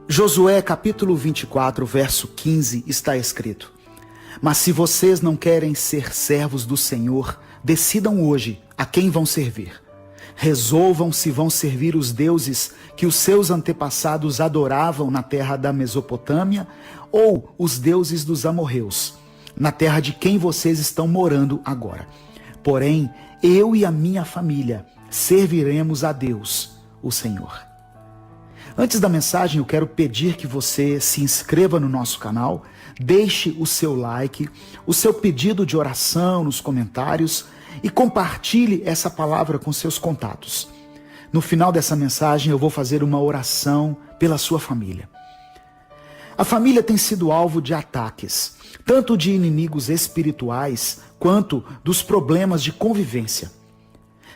Josué capítulo 24, verso 15 está escrito: Mas se vocês não querem ser servos do Senhor, decidam hoje a quem vão servir. Resolvam se vão servir os deuses que os seus antepassados adoravam na terra da Mesopotâmia ou os deuses dos amorreus, na terra de quem vocês estão morando agora. Porém, eu e a minha família serviremos a Deus, o Senhor. Antes da mensagem, eu quero pedir que você se inscreva no nosso canal, deixe o seu like, o seu pedido de oração nos comentários e compartilhe essa palavra com seus contatos. No final dessa mensagem, eu vou fazer uma oração pela sua família. A família tem sido alvo de ataques, tanto de inimigos espirituais quanto dos problemas de convivência.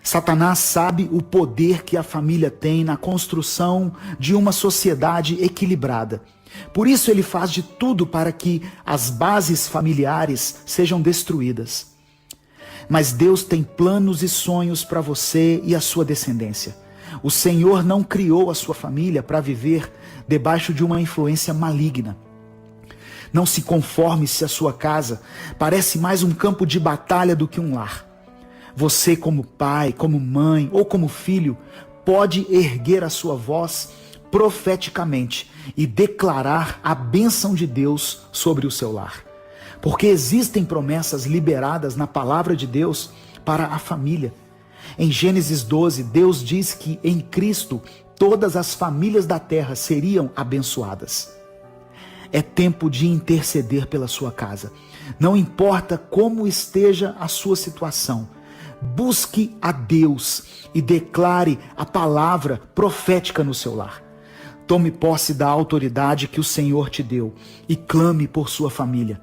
Satanás sabe o poder que a família tem na construção de uma sociedade equilibrada. Por isso ele faz de tudo para que as bases familiares sejam destruídas. Mas Deus tem planos e sonhos para você e a sua descendência. O Senhor não criou a sua família para viver debaixo de uma influência maligna. Não se conforme se a sua casa parece mais um campo de batalha do que um lar. Você, como pai, como mãe ou como filho, pode erguer a sua voz profeticamente e declarar a bênção de Deus sobre o seu lar. Porque existem promessas liberadas na palavra de Deus para a família. Em Gênesis 12, Deus diz que em Cristo todas as famílias da terra seriam abençoadas. É tempo de interceder pela sua casa. Não importa como esteja a sua situação, busque a Deus e declare a palavra profética no seu lar. Tome posse da autoridade que o Senhor te deu e clame por sua família.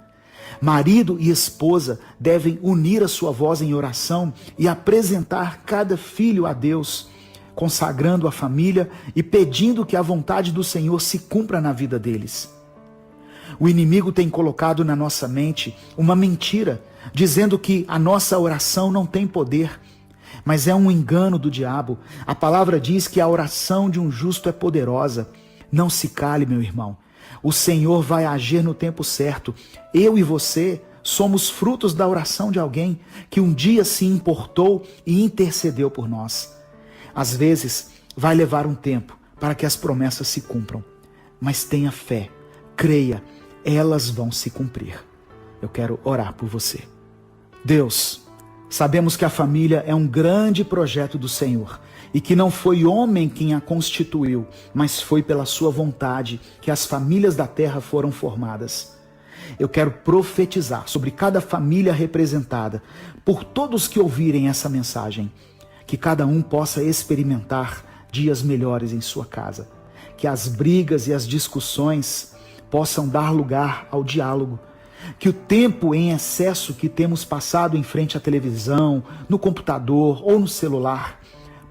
Marido e esposa devem unir a sua voz em oração e apresentar cada filho a Deus, consagrando a família e pedindo que a vontade do Senhor se cumpra na vida deles. O inimigo tem colocado na nossa mente uma mentira, dizendo que a nossa oração não tem poder, mas é um engano do diabo. A palavra diz que a oração de um justo é poderosa. Não se cale, meu irmão. O Senhor vai agir no tempo certo. Eu e você somos frutos da oração de alguém que um dia se importou e intercedeu por nós. Às vezes, vai levar um tempo para que as promessas se cumpram, mas tenha fé, creia, elas vão se cumprir. Eu quero orar por você. Deus, sabemos que a família é um grande projeto do Senhor e que não foi homem quem a constituiu, mas foi pela sua vontade que as famílias da terra foram formadas. Eu quero profetizar sobre cada família representada, por todos que ouvirem essa mensagem, que cada um possa experimentar dias melhores em sua casa, que as brigas e as discussões possam dar lugar ao diálogo, que o tempo em excesso que temos passado em frente à televisão, no computador ou no celular,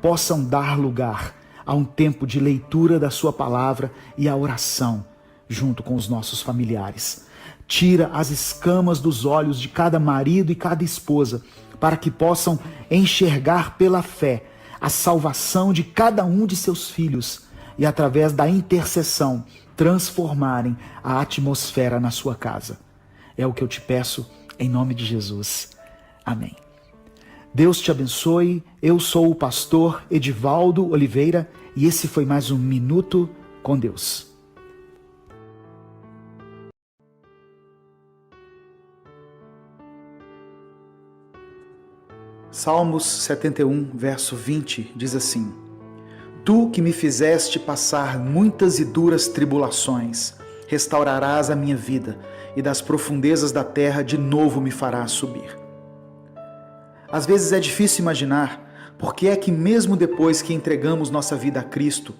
possam dar lugar a um tempo de leitura da sua palavra e a oração junto com os nossos familiares. Tira as escamas dos olhos de cada marido e cada esposa, para que possam enxergar pela fé a salvação de cada um de seus filhos e, através da intercessão, transformarem a atmosfera na sua casa. É o que eu te peço em nome de Jesus. Amém. Deus te abençoe. Eu sou o pastor Edivaldo Oliveira e esse foi mais um Minuto com Deus. Salmos 71, verso 20, diz assim: Tu que me fizeste passar muitas e duras tribulações, restaurarás a minha vida e das profundezas da terra de novo me farás subir. Às vezes é difícil imaginar por que é que mesmo depois que entregamos nossa vida a Cristo,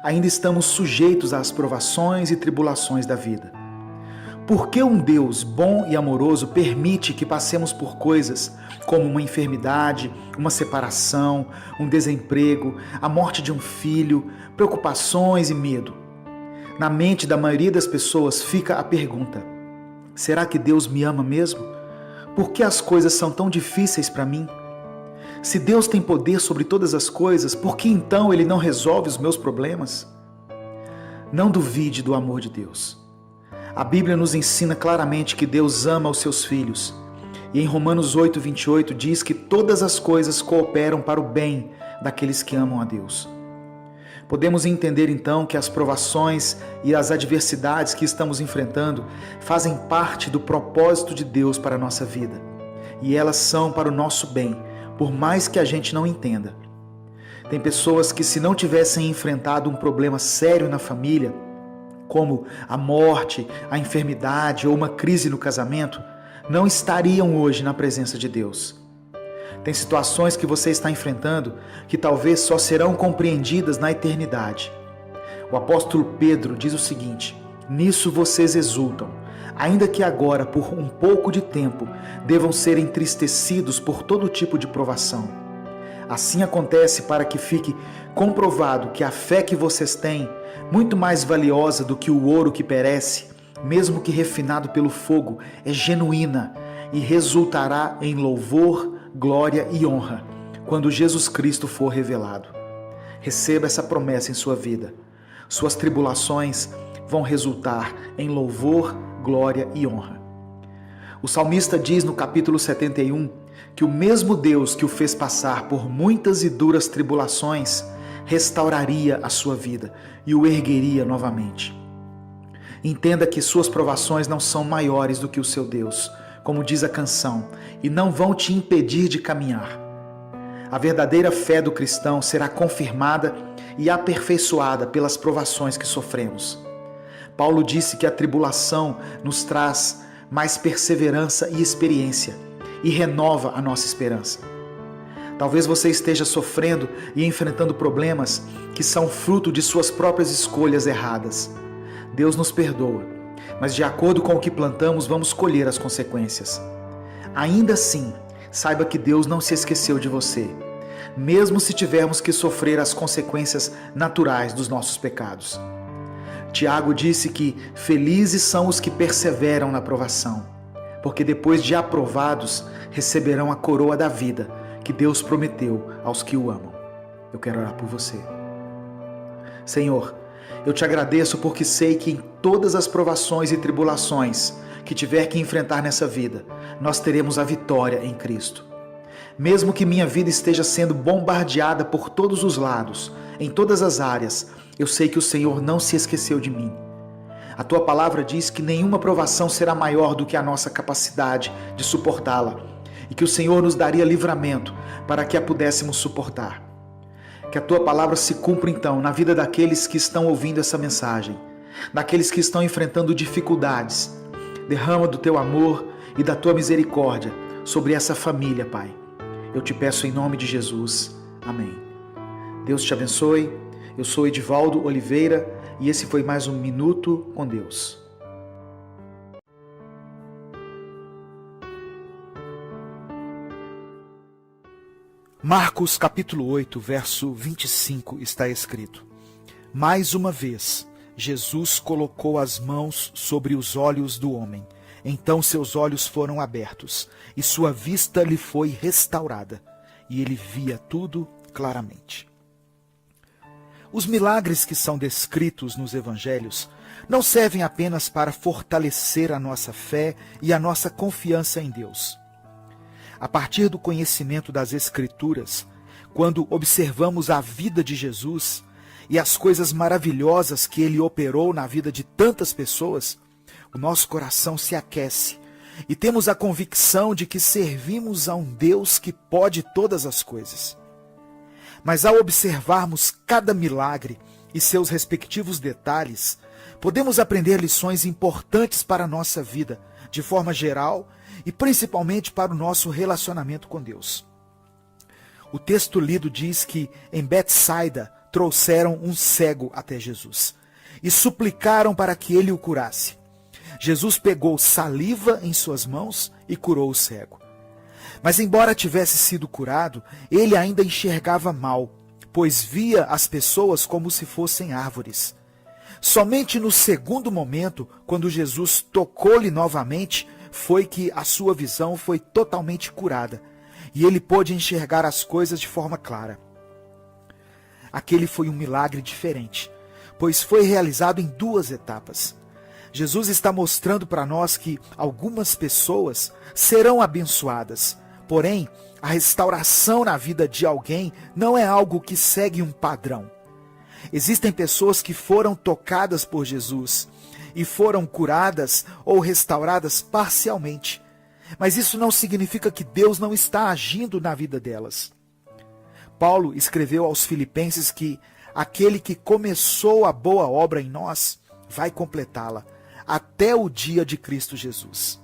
ainda estamos sujeitos às provações e tribulações da vida. Por que um Deus bom e amoroso permite que passemos por coisas como uma enfermidade, uma separação, um desemprego, a morte de um filho, preocupações e medo? Na mente da maioria das pessoas fica a pergunta: será que Deus me ama mesmo? Por que as coisas são tão difíceis para mim? Se Deus tem poder sobre todas as coisas, por que então Ele não resolve os meus problemas? Não duvide do amor de Deus. A Bíblia nos ensina claramente que Deus ama os seus filhos. E em Romanos 8:28 diz que todas as coisas cooperam para o bem daqueles que amam a Deus. Podemos entender então que as provações e as adversidades que estamos enfrentando fazem parte do propósito de Deus para a nossa vida. E elas são para o nosso bem, por mais que a gente não entenda. Tem pessoas que, se não tivessem enfrentado um problema sério na família, como a morte, a enfermidade ou uma crise no casamento, não estariam hoje na presença de Deus. Tem situações que você está enfrentando que talvez só serão compreendidas na eternidade. O apóstolo Pedro diz o seguinte: nisso vocês exultam, ainda que agora, por um pouco de tempo, devam ser entristecidos por todo tipo de provação. Assim acontece para que fique comprovado que a fé que vocês têm, muito mais valiosa do que o ouro que perece, mesmo que refinado pelo fogo, é genuína e resultará em louvor, glória e honra quando Jesus Cristo for revelado. Receba essa promessa em sua vida. Suas tribulações vão resultar em louvor, glória e honra. O salmista diz no capítulo 71 que o mesmo Deus que o fez passar por muitas e duras tribulações restauraria a sua vida e o ergueria novamente. Entenda que suas provações não são maiores do que o seu Deus, como diz a canção, e não vão te impedir de caminhar. A verdadeira fé do cristão será confirmada e aperfeiçoada pelas provações que sofremos. Paulo disse que a tribulação nos traz mais perseverança e experiência e renova a nossa esperança. Talvez você esteja sofrendo e enfrentando problemas que são fruto de suas próprias escolhas erradas. Deus nos perdoa, mas de acordo com o que plantamos, vamos colher as consequências. Ainda assim, saiba que Deus não se esqueceu de você, mesmo se tivermos que sofrer as consequências naturais dos nossos pecados. Tiago disse que felizes são os que perseveram na provação, porque depois de aprovados, receberão a coroa da vida que Deus prometeu aos que o amam. Eu quero orar por você. Senhor, eu te agradeço porque sei que em todas as provações e tribulações que tiver que enfrentar nessa vida, nós teremos a vitória em Cristo. Mesmo que minha vida esteja sendo bombardeada por todos os lados, em todas as áreas, eu sei que o Senhor não se esqueceu de mim. A tua palavra diz que nenhuma provação será maior do que a nossa capacidade de suportá-la e que o Senhor nos daria livramento para que a pudéssemos suportar. Que a tua palavra se cumpra então na vida daqueles que estão ouvindo essa mensagem, daqueles que estão enfrentando dificuldades. Derrama do teu amor e da tua misericórdia sobre essa família, Pai. Eu te peço em nome de Jesus. Amém. Deus te abençoe. Eu sou Edivaldo Oliveira e esse foi mais um Minuto com Deus. Marcos capítulo 8, verso 25 está escrito: mais uma vez, Jesus colocou as mãos sobre os olhos do homem. Então seus olhos foram abertos e sua vista lhe foi restaurada, e ele via tudo claramente. Os milagres que são descritos nos evangelhos não servem apenas para fortalecer a nossa fé e a nossa confiança em Deus. A partir do conhecimento das Escrituras, quando observamos a vida de Jesus e as coisas maravilhosas que ele operou na vida de tantas pessoas, o nosso coração se aquece e temos a convicção de que servimos a um Deus que pode todas as coisas. Mas ao observarmos cada milagre e seus respectivos detalhes, podemos aprender lições importantes para a nossa vida, de forma geral e principalmente para o nosso relacionamento com Deus. O texto lido diz que em Betsaida trouxeram um cego até Jesus e suplicaram para que ele o curasse. Jesus pegou saliva em suas mãos e curou o cego. Mas embora tivesse sido curado, ele ainda enxergava mal, pois via as pessoas como se fossem árvores. Somente no segundo momento, quando Jesus tocou-lhe novamente, foi que a sua visão foi totalmente curada, e ele pôde enxergar as coisas de forma clara. Aquele foi um milagre diferente, pois foi realizado em 2 etapas. Jesus está mostrando para nós que algumas pessoas serão abençoadas, porém, a restauração na vida de alguém não é algo que segue um padrão. Existem pessoas que foram tocadas por Jesus e foram curadas ou restauradas parcialmente, mas isso não significa que Deus não está agindo na vida delas. Paulo escreveu aos Filipenses que aquele que começou a boa obra em nós vai completá-la até o dia de Cristo Jesus.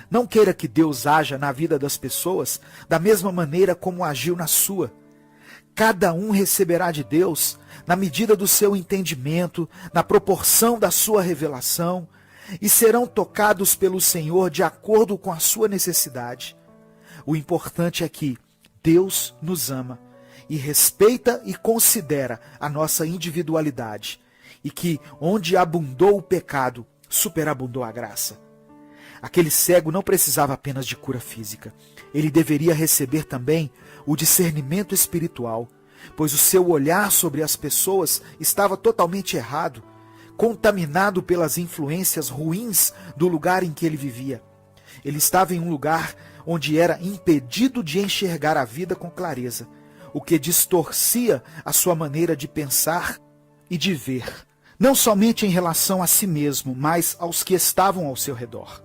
Não queira que Deus haja na vida das pessoas da mesma maneira como agiu na sua. Cada um receberá de Deus na medida do seu entendimento, na proporção da sua revelação, e serão tocados pelo Senhor de acordo com a sua necessidade. O importante é que Deus nos ama e respeita e considera a nossa individualidade, e que onde abundou o pecado, superabundou a graça. Aquele cego não precisava apenas de cura física. Ele deveria receber também o discernimento espiritual, pois o seu olhar sobre as pessoas estava totalmente errado, contaminado pelas influências ruins do lugar em que ele vivia. Ele estava em um lugar onde era impedido de enxergar a vida com clareza, o que distorcia a sua maneira de pensar e de ver, não somente em relação a si mesmo, mas aos que estavam ao seu redor.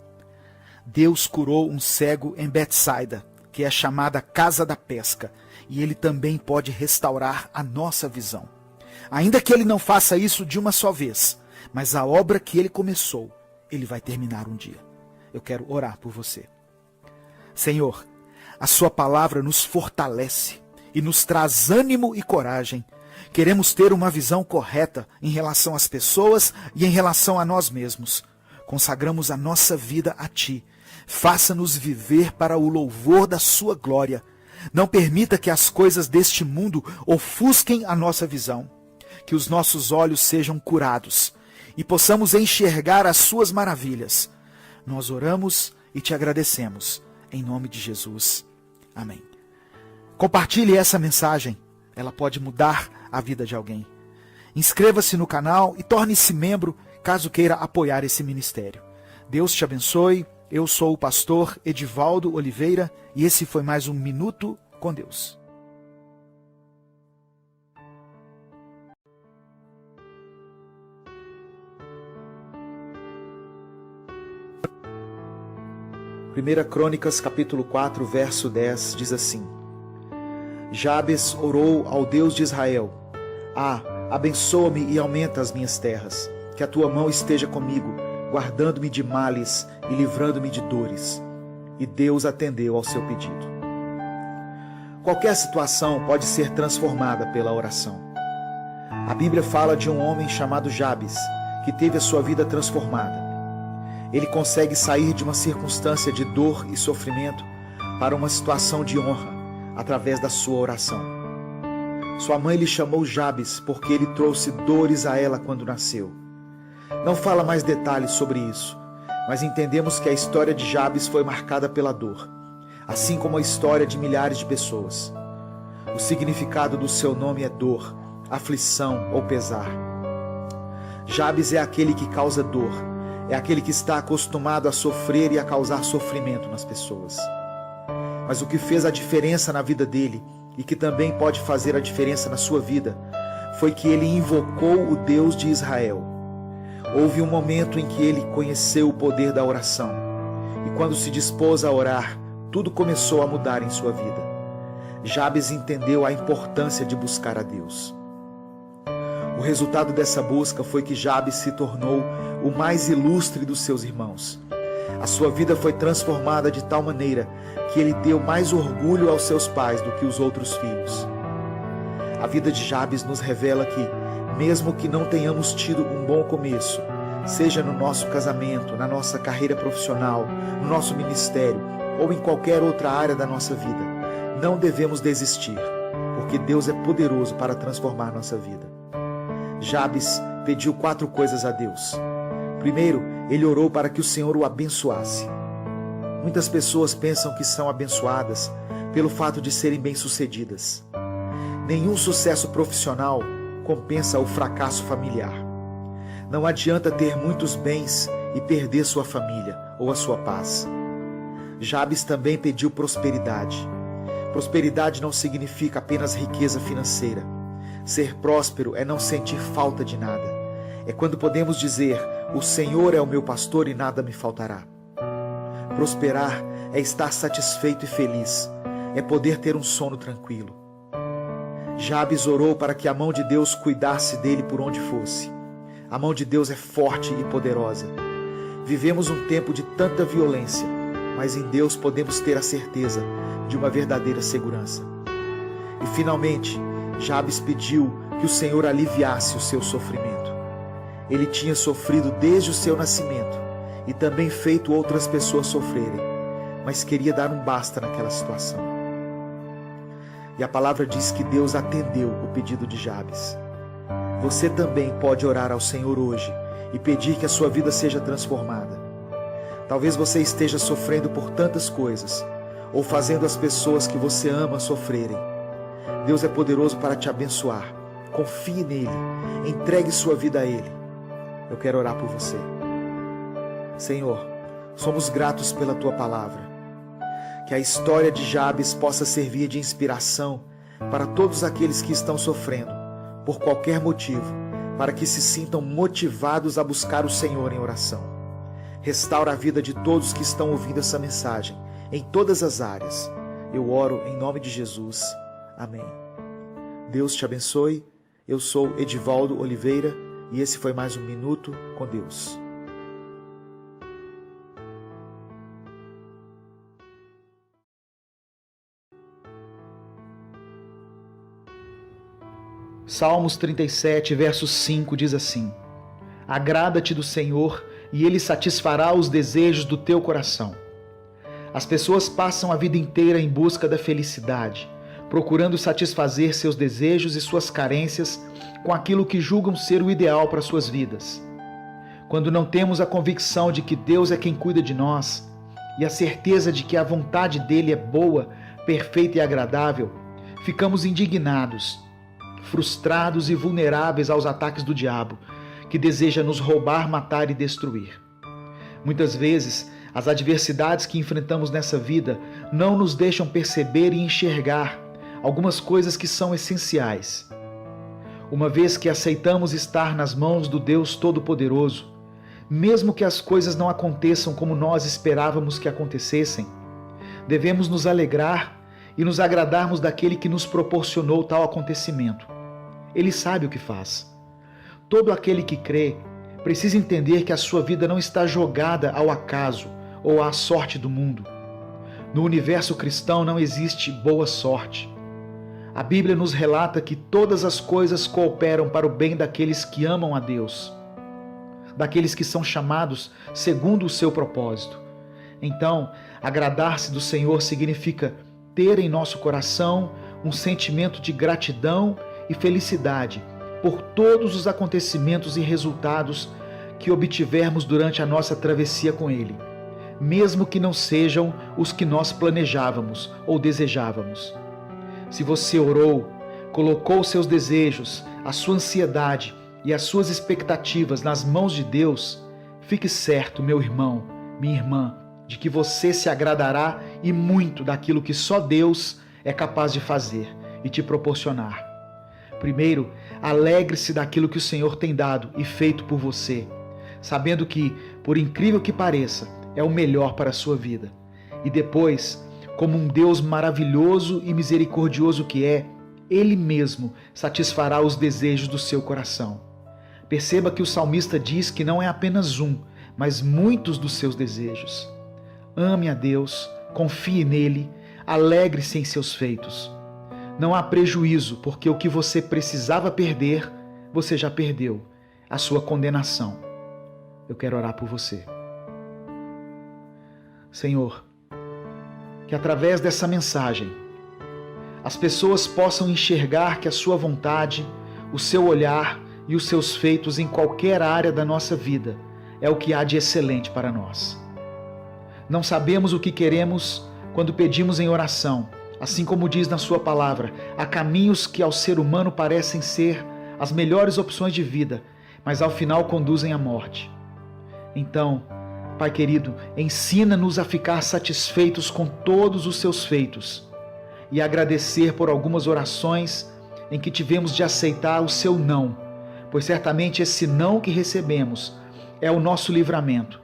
Deus curou um cego em Betsaida, que é chamada Casa da Pesca, e ele também pode restaurar a nossa visão. Ainda que ele não faça isso de uma só vez, mas a obra que ele começou, ele vai terminar um dia. Eu quero orar por você. Senhor, a sua palavra nos fortalece e nos traz ânimo e coragem. Queremos ter uma visão correta em relação às pessoas e em relação a nós mesmos. Consagramos a nossa vida a Ti. Faça-nos viver para o louvor da sua glória. Não permita que as coisas deste mundo ofusquem a nossa visão. Que os nossos olhos sejam curados e possamos enxergar as suas maravilhas. Nós oramos e te agradecemos. Em nome de Jesus. Amém. Compartilhe essa mensagem. Ela pode mudar a vida de alguém. Inscreva-se no canal e torne-se membro caso queira apoiar esse ministério. Deus te abençoe. Eu sou o pastor Edivaldo Oliveira e esse foi mais um Minuto com Deus. Primeira Crônicas, capítulo 4, verso 10, diz assim: Jabes orou ao Deus de Israel: abençoa-me e aumenta as minhas terras, que a tua mão esteja comigo, guardando-me de males e livrando-me de dores. E Deus atendeu ao seu pedido. Qualquer situação pode ser transformada pela oração. A Bíblia fala de um homem chamado Jabes, que teve a sua vida transformada. Ele consegue sair de uma circunstância de dor e sofrimento para uma situação de honra, através da sua oração. Sua mãe lhe chamou Jabes porque ele trouxe dores a ela quando nasceu. Não fala mais detalhes sobre isso, mas entendemos que a história de Jabes foi marcada pela dor, assim como a história de milhares de pessoas. O significado do seu nome é dor, aflição ou pesar. Jabes é aquele que causa dor, é aquele que está acostumado a sofrer e a causar sofrimento nas pessoas. Mas o que fez a diferença na vida dele, e que também pode fazer a diferença na sua vida, foi que ele invocou o Deus de Israel. Houve um momento em que ele conheceu o poder da oração, e quando se dispôs a orar, tudo começou a mudar em sua vida. Jabes entendeu a importância de buscar a Deus. O resultado dessa busca foi que Jabes se tornou o mais ilustre dos seus irmãos. A sua vida foi transformada de tal maneira que ele deu mais orgulho aos seus pais do que os outros filhos. A vida de Jabes nos revela que, mesmo que não tenhamos tido um bom começo, seja no nosso casamento, na nossa carreira profissional, no nosso ministério ou em qualquer outra área da nossa vida, não devemos desistir, porque Deus é poderoso para transformar nossa vida. Jabes pediu 4 coisas a Deus. Primeiro, ele orou para que o Senhor o abençoasse. Muitas pessoas pensam que são abençoadas pelo fato de serem bem-sucedidas. Nenhum sucesso profissional compensa o fracasso familiar. Não adianta ter muitos bens e perder sua família ou a sua paz. Jabes também pediu prosperidade. Prosperidade não significa apenas riqueza financeira. Ser próspero é não sentir falta de nada. É quando podemos dizer: o Senhor é o meu pastor e nada me faltará. Prosperar é estar satisfeito e feliz. É poder ter um sono tranquilo. Jabes orou para que a mão de Deus cuidasse dele por onde fosse. A mão de Deus é forte e poderosa. Vivemos um tempo de tanta violência, mas em Deus podemos ter a certeza de uma verdadeira segurança. E finalmente, Jabes pediu que o Senhor aliviasse o seu sofrimento. Ele tinha sofrido desde o seu nascimento e também feito outras pessoas sofrerem, mas queria dar um basta naquela situação. E a palavra diz que Deus atendeu o pedido de Jabes. Você também pode orar ao Senhor hoje e pedir que a sua vida seja transformada. Talvez você esteja sofrendo por tantas coisas, ou fazendo as pessoas que você ama sofrerem. Deus é poderoso para te abençoar. Confie nele, entregue sua vida a ele. Eu quero orar por você. Senhor, somos gratos pela tua palavra. Que a história de Jabes possa servir de inspiração para todos aqueles que estão sofrendo, por qualquer motivo, para que se sintam motivados a buscar o Senhor em oração. Restaura a vida de todos que estão ouvindo essa mensagem, em todas as áreas. Eu oro em nome de Jesus. Amém. Deus te abençoe. Eu sou Edivaldo Oliveira e esse foi mais um Minuto com Deus. Salmos 37, verso 5 diz assim: agrada-te do Senhor e Ele satisfará os desejos do teu coração. As pessoas passam a vida inteira em busca da felicidade, procurando satisfazer seus desejos e suas carências com aquilo que julgam ser o ideal para suas vidas. Quando não temos a convicção de que Deus é quem cuida de nós e a certeza de que a vontade dele é boa, perfeita e agradável, ficamos indignados, frustrados e vulneráveis aos ataques do diabo, que deseja nos roubar, matar e destruir. Muitas vezes, as adversidades que enfrentamos nessa vida não nos deixam perceber e enxergar algumas coisas que são essenciais. Uma vez que aceitamos estar nas mãos do Deus Todo-Poderoso, mesmo que as coisas não aconteçam como nós esperávamos que acontecessem, devemos nos alegrar e nos agradarmos daquele que nos proporcionou tal acontecimento. Ele sabe o que faz. Todo aquele que crê precisa entender que a sua vida não está jogada ao acaso ou à sorte do mundo. No universo cristão não existe boa sorte. A Bíblia nos relata que todas as coisas cooperam para o bem daqueles que amam a Deus, daqueles que são chamados segundo o seu propósito. Então, agradar-se do Senhor significa ter em nosso coração um sentimento de gratidão e felicidade por todos os acontecimentos e resultados que obtivermos durante a nossa travessia com Ele, mesmo que não sejam os que nós planejávamos ou desejávamos. Se você orou, colocou seus desejos, a sua ansiedade e as suas expectativas nas mãos de Deus, fique certo, meu irmão, minha irmã, de que você se agradará e muito daquilo que só Deus é capaz de fazer e te proporcionar. Primeiro, alegre-se daquilo que o Senhor tem dado e feito por você, sabendo que, por incrível que pareça, é o melhor para a sua vida. E depois, como um Deus maravilhoso e misericordioso que é, Ele mesmo satisfará os desejos do seu coração. Perceba que o salmista diz que não é apenas um, mas muitos dos seus desejos. Ame a Deus, confie nele, alegre-se em seus feitos. Não há prejuízo, porque o que você precisava perder, você já perdeu, a sua condenação. Eu quero orar por você. Senhor, que através dessa mensagem, as pessoas possam enxergar que a sua vontade, o seu olhar e os seus feitos em qualquer área da nossa vida é o que há de excelente para nós. Não sabemos o que queremos quando pedimos em oração, assim como diz na sua palavra, há caminhos que ao ser humano parecem ser as melhores opções de vida, mas ao final conduzem à morte. Então, Pai querido, ensina-nos a ficar satisfeitos com todos os seus feitos e agradecer por algumas orações em que tivemos de aceitar o seu não, pois certamente esse não que recebemos é o nosso livramento,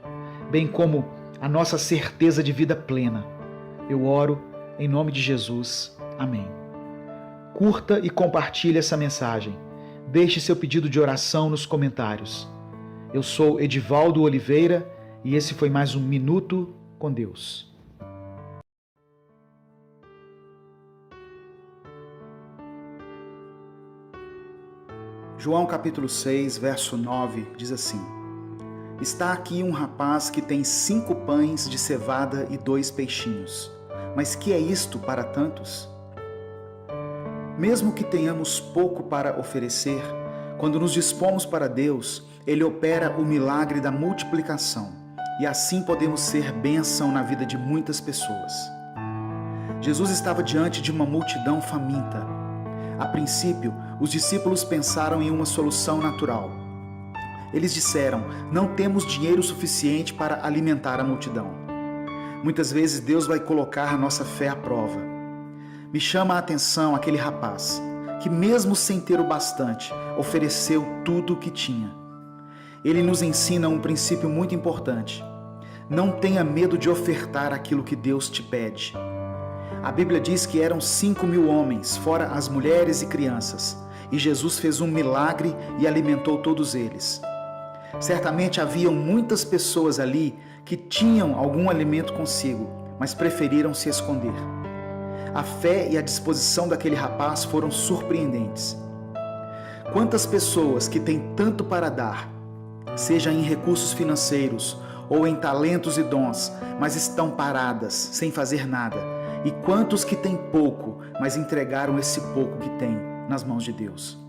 bem como a nossa certeza de vida plena. Eu oro em nome de Jesus. Amém. Curta e compartilhe essa mensagem. Deixe seu pedido de oração nos comentários. Eu sou Edivaldo Oliveira e esse foi mais um Minuto com Deus. João capítulo 6, verso 9, diz assim: Está aqui um rapaz que tem 5 pães de cevada e 2 peixinhos. Mas que é isto para tantos? Mesmo que tenhamos pouco para oferecer, quando nos dispomos para Deus, Ele opera o milagre da multiplicação, e assim podemos ser bênção na vida de muitas pessoas. Jesus estava diante de uma multidão faminta. A princípio, os discípulos pensaram em uma solução natural. Eles disseram: não temos dinheiro suficiente para alimentar a multidão. Muitas vezes Deus vai colocar a nossa fé à prova. Me chama a atenção aquele rapaz, que mesmo sem ter o bastante, ofereceu tudo o que tinha. Ele nos ensina um princípio muito importante. Não tenha medo de ofertar aquilo que Deus te pede. A Bíblia diz que eram 5.000 homens, fora as mulheres e crianças, e Jesus fez um milagre e alimentou todos eles. Certamente haviam muitas pessoas ali que tinham algum alimento consigo, mas preferiram se esconder. A fé e a disposição daquele rapaz foram surpreendentes. Quantas pessoas que têm tanto para dar, seja em recursos financeiros ou em talentos e dons, mas estão paradas, sem fazer nada? E quantos que têm pouco, mas entregaram esse pouco que têm nas mãos de Deus?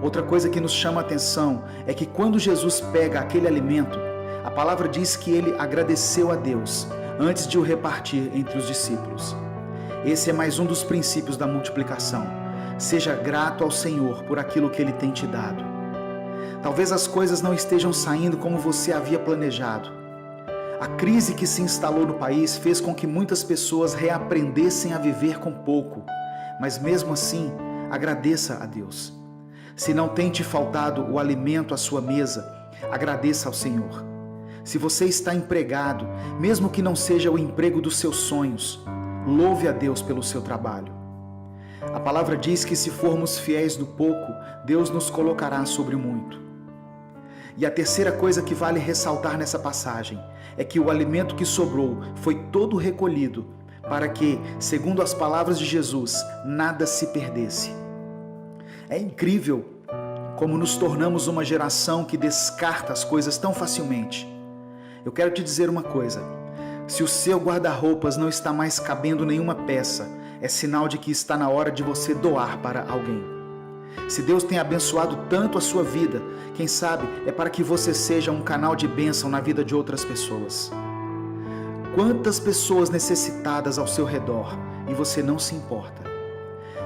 Outra coisa que nos chama a atenção é que quando Jesus pega aquele alimento, a palavra diz que ele agradeceu a Deus antes de o repartir entre os discípulos. Esse é mais um dos princípios da multiplicação. Seja grato ao Senhor por aquilo que Ele tem te dado. Talvez as coisas não estejam saindo como você havia planejado. A crise que se instalou no país fez com que muitas pessoas reaprendessem a viver com pouco, mas mesmo assim, agradeça a Deus. Se não tem te faltado o alimento à sua mesa, agradeça ao Senhor. Se você está empregado, mesmo que não seja o emprego dos seus sonhos, louve a Deus pelo seu trabalho. A palavra diz que se formos fiéis no pouco, Deus nos colocará sobre o muito. E a terceira coisa que vale ressaltar nessa passagem é que o alimento que sobrou foi todo recolhido para que, segundo as palavras de Jesus, nada se perdesse. É incrível como nos tornamos uma geração que descarta as coisas tão facilmente. Eu quero te dizer uma coisa: se o seu guarda-roupas não está mais cabendo nenhuma peça, é sinal de que está na hora de você doar para alguém. Se Deus tem abençoado tanto a sua vida, quem sabe é para que você seja um canal de bênção na vida de outras pessoas. Quantas pessoas necessitadas ao seu redor e você não se importa?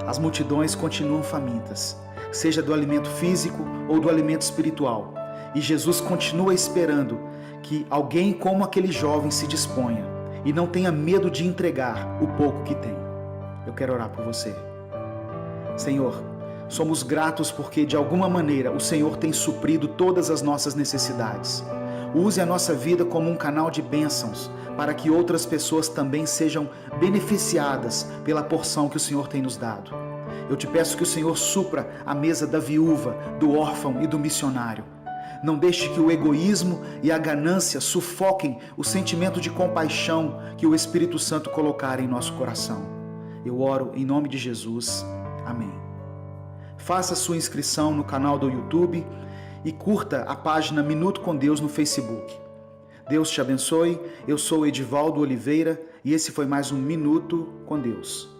As multidões continuam famintas, seja do alimento físico ou do alimento espiritual, e Jesus continua esperando que alguém como aquele jovem se disponha e não tenha medo de entregar o pouco que tem. Eu quero orar por você. Senhor, somos gratos porque de alguma maneira o Senhor tem suprido todas as nossas necessidades. Use a nossa vida como um canal de bênçãos para que outras pessoas também sejam beneficiadas pela porção que o Senhor tem nos dado. Eu te peço que o Senhor supra a mesa da viúva, do órfão e do missionário. Não deixe que o egoísmo e a ganância sufoquem o sentimento de compaixão que o Espírito Santo colocar em nosso coração. Eu oro em nome de Jesus. Amém. Faça sua inscrição no canal do YouTube e curta a página Minuto com Deus no Facebook. Deus te abençoe. Eu sou Edivaldo Oliveira e esse foi mais um Minuto com Deus.